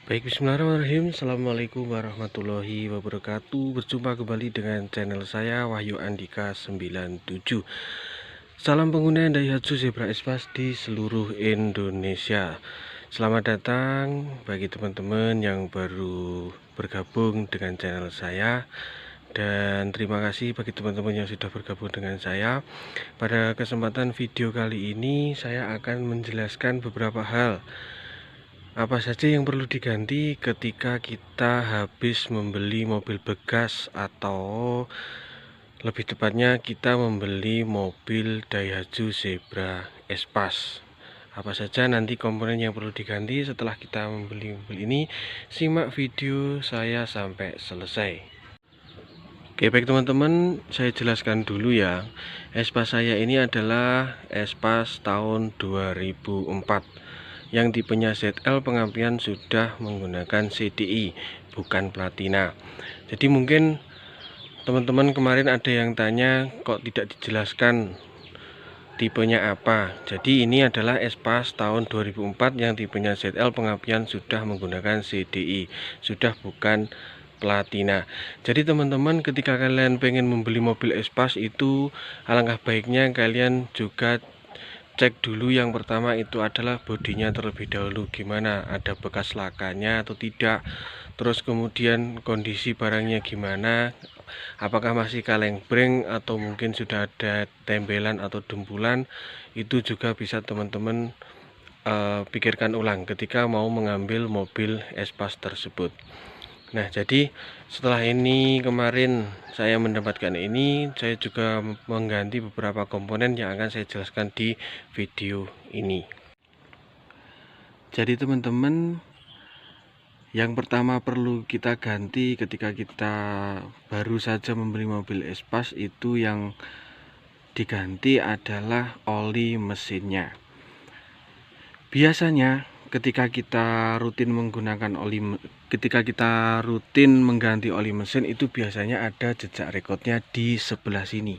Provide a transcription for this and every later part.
Baik, bismillahirrahmanirrahim. Assalamualaikum warahmatullahi wabarakatuh. Berjumpa kembali dengan channel saya Wahyu Andika 97. Salam pengguna Daihatsu Zebra Espace di seluruh Indonesia. Selamat datang bagi teman-teman yang baru bergabung dengan channel saya. Dan terima kasih bagi teman-teman yang sudah bergabung dengan saya. Pada kesempatan video kali ini saya akan menjelaskan beberapa hal apa saja yang perlu diganti ketika kita habis membeli mobil bekas, atau lebih tepatnya kita membeli mobil Daihatsu Zebra Espace. Apa saja nanti komponen yang perlu diganti setelah kita membeli mobil ini? Simak video saya sampai selesai. Oke, baik teman-teman, saya jelaskan dulu ya. Espace saya ini adalah Espace tahun 2004 yang tipenya ZL, pengampian sudah menggunakan CDI, bukan platina. Jadi mungkin teman-teman kemarin ada yang tanya kok tidak dijelaskan tipenya apa. Jadi ini adalah Espace tahun 2004 yang tipenya ZL, pengampian sudah menggunakan CDI, sudah bukan platina. Jadi teman-teman ketika kalian pengen membeli mobil Espace itu, alangkah baiknya kalian juga cek dulu. Yang pertama itu adalah bodinya terlebih dahulu, gimana, ada bekas lakanya atau tidak. Terus kemudian kondisi barangnya gimana, apakah masih kaleng-breng atau mungkin sudah ada tembelan atau dempulan. Itu juga bisa teman-teman pikirkan ulang ketika mau mengambil mobil Espace tersebut. Nah, jadi setelah ini kemarin saya mendapatkan ini, saya juga mengganti beberapa komponen yang akan saya jelaskan di video ini. Jadi teman-teman, yang pertama perlu kita ganti ketika kita baru saja membeli mobil Espace itu, yang diganti adalah oli mesinnya. Biasanya ketika kita rutin mengganti oli mesin itu biasanya ada jejak rekodnya di sebelah sini.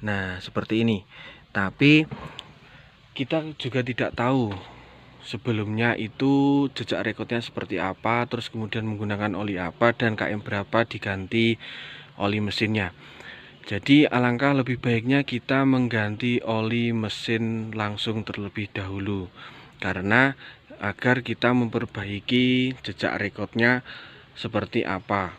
Nah, seperti ini. Tapi kita juga tidak tahu sebelumnya itu jejak rekodnya seperti apa, terus kemudian menggunakan oli apa dan KM berapa diganti oli mesinnya. Jadi alangkah lebih baiknya kita mengganti oli mesin langsung terlebih dahulu, karena agar kita memperbaiki jejak rekodnya seperti apa.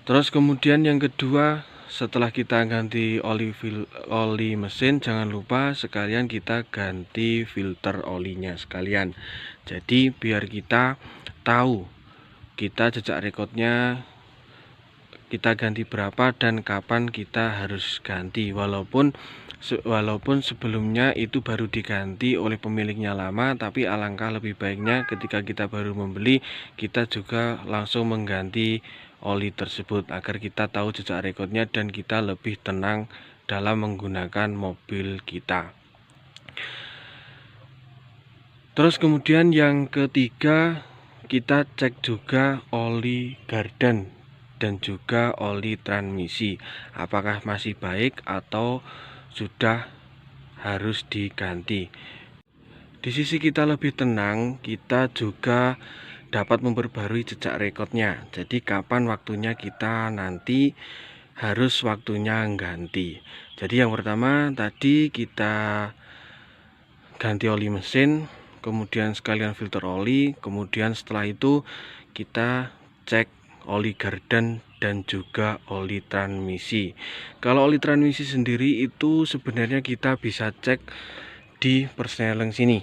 Terus kemudian yang kedua, setelah kita ganti oli mesin, jangan lupa sekalian kita ganti filter olinya sekalian. Jadi biar kita tahu kita jejak rekodnya kita ganti berapa dan kapan kita harus ganti. Walaupun sebelumnya itu baru diganti oleh pemiliknya lama, tapi alangkah lebih baiknya ketika kita baru membeli, kita juga langsung mengganti oli tersebut agar kita tahu jejak rekodnya dan kita lebih tenang dalam menggunakan mobil kita. Terus kemudian yang ketiga, kita cek juga oli gardan dan juga oli transmisi, apakah masih baik atau sudah harus diganti. Di sisi kita lebih tenang, kita juga dapat memperbarui jejak rekodnya. Jadi kapan waktunya kita nanti harus waktunya ganti. Jadi yang pertama tadi kita ganti oli mesin, kemudian sekalian filter oli, kemudian setelah itu kita cek oli gardan dan juga oli transmisi. Kalau oli transmisi sendiri itu sebenarnya kita bisa cek di persneleng sini.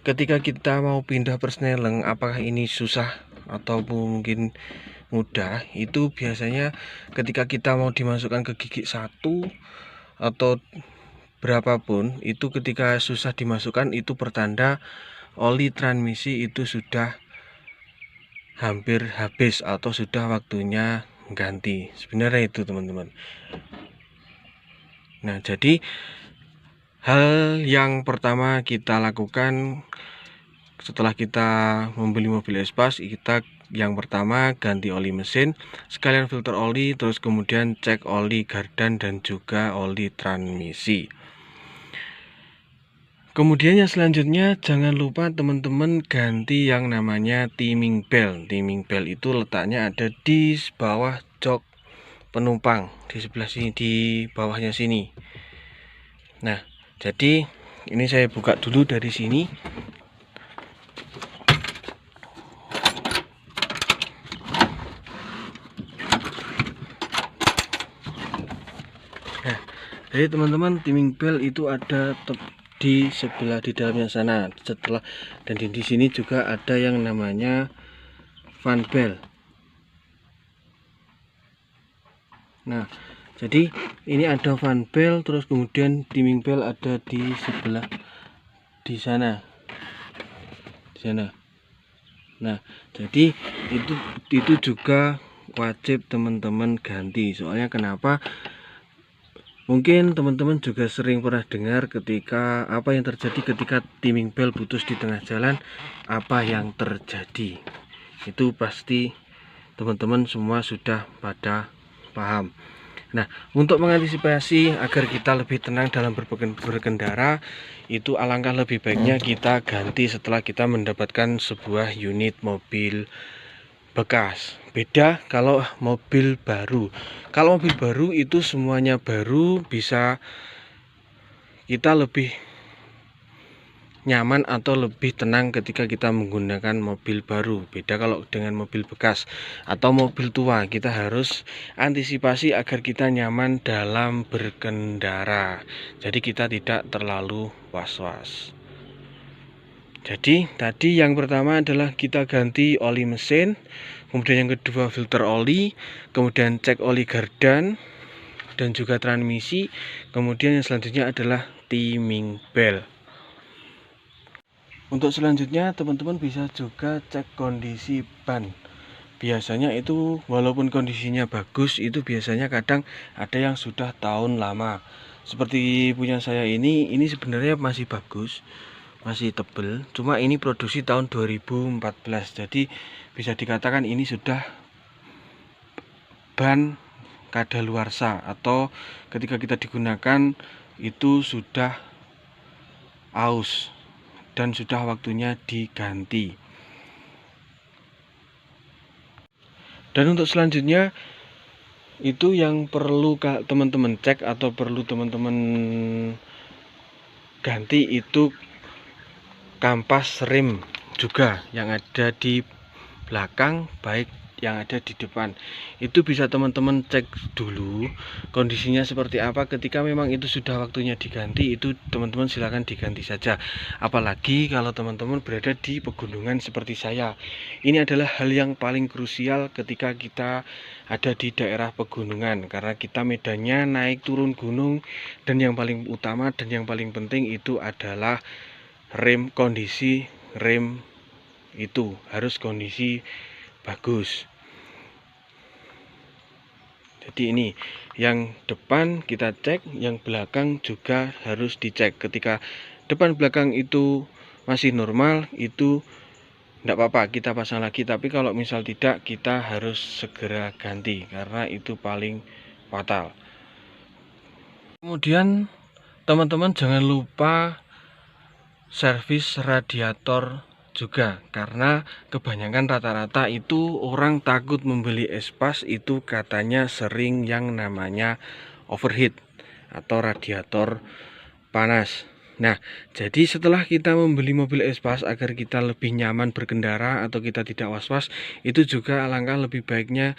Ketika kita mau pindah persneleng, apakah ini susah atau mungkin mudah, itu biasanya ketika kita mau dimasukkan ke gigi 1 atau berapapun, itu ketika susah dimasukkan itu pertanda oli transmisi itu sudah hampir habis atau sudah waktunya ganti. Sebenarnya itu teman-teman. Nah, jadi hal yang pertama kita lakukan setelah kita membeli mobil Espace, kita yang pertama ganti oli mesin, sekalian filter oli, terus kemudian cek oli gardan dan juga oli transmisi. Kemudian yang selanjutnya jangan lupa teman-teman ganti yang namanya timing belt. Timing belt itu letaknya ada di bawah jok penumpang, di sebelah sini, di bawahnya sini. Nah, jadi ini saya buka dulu dari sini. Nah, jadi teman-teman, timing belt itu ada di sebelah di dalamnya sana. Dan di sini juga ada yang namanya fan belt. Nah, jadi ini ada fan belt, terus kemudian timing belt ada di sebelah di sana. Nah, jadi itu juga wajib teman-teman ganti. Soalnya kenapa? Mungkin teman-teman juga sering pernah dengar ketika apa yang terjadi ketika timing belt putus di tengah jalan, apa yang terjadi. Itu pasti teman-teman semua sudah pada paham. Nah, untuk mengantisipasi agar kita lebih tenang dalam berkendara, itu alangkah lebih baiknya kita ganti setelah kita mendapatkan sebuah unit mobil bekas. Beda kalau mobil baru. Kalau mobil baru itu semuanya baru, bisa kita lebih nyaman atau lebih tenang ketika kita menggunakan mobil baru. Beda kalau dengan mobil bekas atau mobil tua, kita harus antisipasi agar kita nyaman dalam berkendara. Jadi kita tidak terlalu was-was. Jadi tadi yang pertama adalah kita ganti oli mesin, kemudian yang kedua filter oli, kemudian cek oli gardan dan juga transmisi, kemudian yang selanjutnya adalah timing belt. Untuk selanjutnya teman-teman bisa juga cek kondisi ban. Biasanya itu walaupun kondisinya bagus, itu biasanya kadang ada yang sudah tahun lama. Seperti punya saya ini sebenarnya masih bagus, masih tebel, cuma ini produksi tahun 2014. Jadi bisa dikatakan ini sudah ban kadaluarsa, atau ketika kita digunakan itu sudah aus dan sudah waktunya diganti. Dan untuk selanjutnya itu yang perlu teman-teman cek atau perlu teman-teman ganti itu kampas rem juga yang ada di belakang, baik yang ada di depan. Itu bisa teman-teman cek dulu kondisinya seperti apa. Ketika memang itu sudah waktunya diganti, itu teman-teman silahkan diganti saja. Apalagi kalau teman-teman berada di pegunungan seperti saya. Ini adalah hal yang paling krusial ketika kita ada di daerah pegunungan, karena kita medannya naik turun gunung, dan yang paling utama dan yang paling penting itu adalah rem. Kondisi rem itu harus kondisi bagus. Jadi ini yang depan kita cek, yang belakang juga harus dicek. Ketika depan belakang itu masih normal, itu tidak apa-apa kita pasang lagi. Tapi kalau misal tidak, kita harus segera ganti karena itu paling fatal. Kemudian teman-teman jangan lupa servis radiator juga, karena kebanyakan rata-rata itu orang takut membeli Espas, itu katanya sering yang namanya overheat atau radiator panas. Nah, jadi setelah kita membeli mobil Espas, agar kita lebih nyaman berkendara atau kita tidak was-was, itu juga alangkah lebih baiknya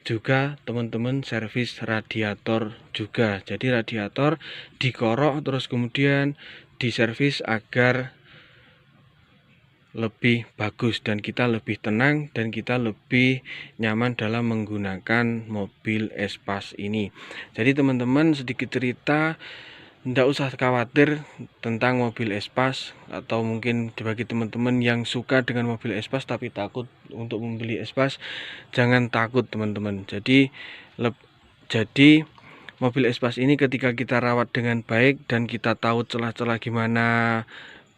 juga teman-teman servis radiator juga. Jadi radiator dikorok terus kemudian diservis agar lebih bagus dan kita lebih tenang dan kita lebih nyaman dalam menggunakan mobil Espas ini. Jadi teman-teman, sedikit cerita, tidak usah khawatir tentang mobil Espas, atau mungkin bagi teman-teman yang suka dengan mobil Espas tapi takut untuk membeli Espas, jangan takut teman-teman. Jadi mobil Espas ini ketika kita rawat dengan baik dan kita tahu celah-celah gimana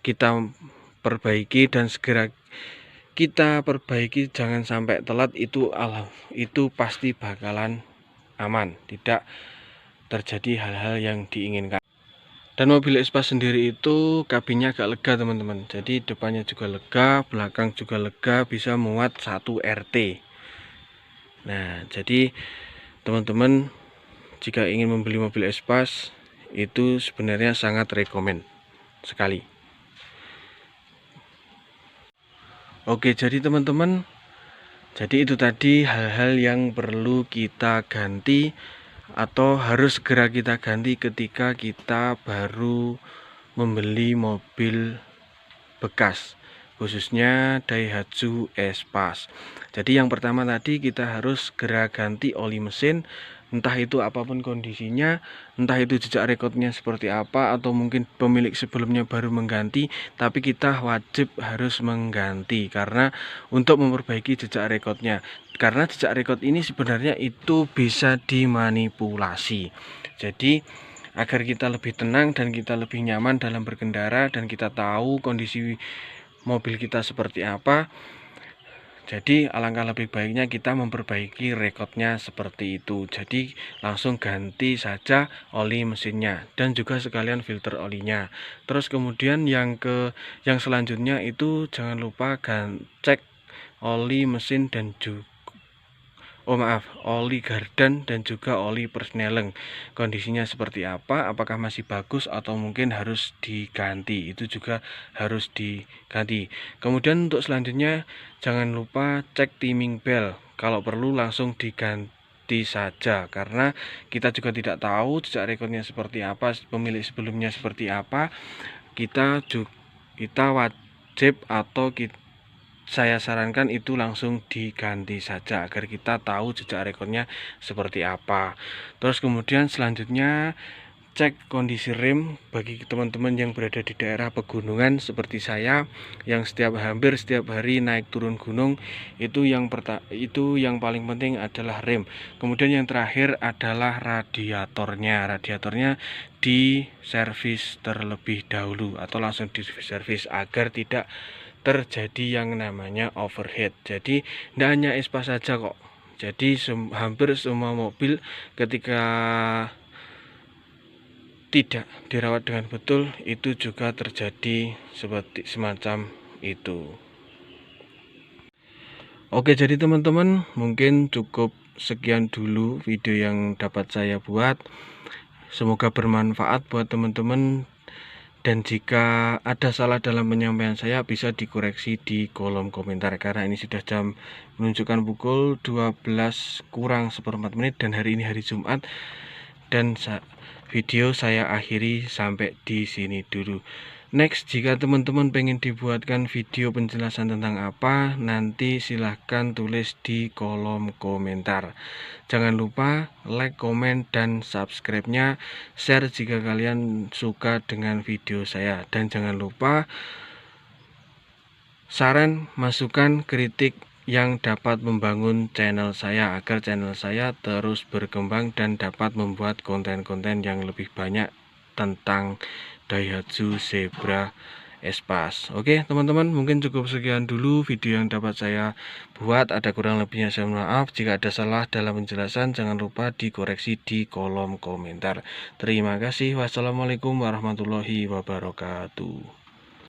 kita perbaiki dan segera kita perbaiki, jangan sampai telat, itu pasti bakalan aman, tidak terjadi hal-hal yang diinginkan. Dan mobil Espas sendiri itu kabinnya agak lega teman-teman. Jadi depannya juga lega, belakang juga lega, bisa muat 1 RT. Nah, jadi teman-teman jika ingin membeli mobil Espas itu sebenarnya sangat rekomen sekali. Oke, jadi teman-teman, jadi itu tadi hal-hal yang perlu kita ganti atau harus segera kita ganti ketika kita baru membeli mobil bekas, khususnya Daihatsu Espas. Jadi yang pertama tadi kita harus segera ganti oli mesin, entah itu apapun kondisinya, entah itu jejak rekodnya seperti apa, atau mungkin pemilik sebelumnya baru mengganti, tapi kita wajib harus mengganti karena untuk memperbaiki jejak rekodnya. Karena jejak rekod ini sebenarnya itu bisa dimanipulasi. Jadi agar kita lebih tenang dan kita lebih nyaman dalam berkendara dan kita tahu kondisi mobil kita seperti apa, jadi alangkah lebih baiknya kita memperbaiki rekodnya seperti itu. Jadi langsung ganti saja oli mesinnya dan juga sekalian filter olinya. Terus kemudian yang selanjutnya itu jangan lupa cek oli mesin dan juga oli gardan dan juga oli persneleng. Kondisinya seperti apa? Apakah masih bagus atau mungkin harus diganti? Itu juga harus diganti. Kemudian untuk selanjutnya jangan lupa cek timing bell. Kalau perlu langsung diganti saja karena kita juga tidak tahu jejak rekodnya seperti apa, pemilik sebelumnya seperti apa. Kita wajib atau saya sarankan itu langsung diganti saja agar kita tahu jejak rekodnya seperti apa. Terus kemudian selanjutnya cek kondisi rem bagi teman-teman yang berada di daerah pegunungan seperti saya yang hampir setiap hari naik turun gunung. Itu yang paling penting adalah rem. Kemudian yang terakhir adalah radiatornya. Radiatornya diservis terlebih dahulu atau langsung diservis agar tidak terjadi yang namanya overheat. Jadi tidak hanya Espas saja kok. Jadi hampir semua mobil ketika tidak dirawat dengan betul itu juga terjadi seperti semacam itu. Oke, jadi teman-teman mungkin cukup sekian dulu video yang dapat saya buat. Semoga bermanfaat buat teman-teman. Dan jika ada salah dalam penyampaian saya bisa dikoreksi di kolom komentar karena ini sudah menunjukkan pukul 12 kurang seperempat menit dan hari ini hari Jumat dan video saya akhiri sampai di sini dulu. Next, jika teman-teman pengen dibuatkan video penjelasan tentang apa, nanti silahkan tulis di kolom komentar. Jangan lupa like, komen, dan subscribe-nya, share jika kalian suka dengan video saya. Dan jangan lupa saran, masukan, kritik yang dapat membangun channel saya agar channel saya terus berkembang dan dapat membuat konten-konten yang lebih banyak tentang Daihatsu Zebra Espas. Oke teman-teman, mungkin cukup sekian dulu video yang dapat saya buat. Ada kurang lebihnya saya mohon maaf. Jika ada salah dalam penjelasan jangan lupa dikoreksi di kolom komentar. Terima kasih. Wassalamualaikum warahmatullahi wabarakatuh.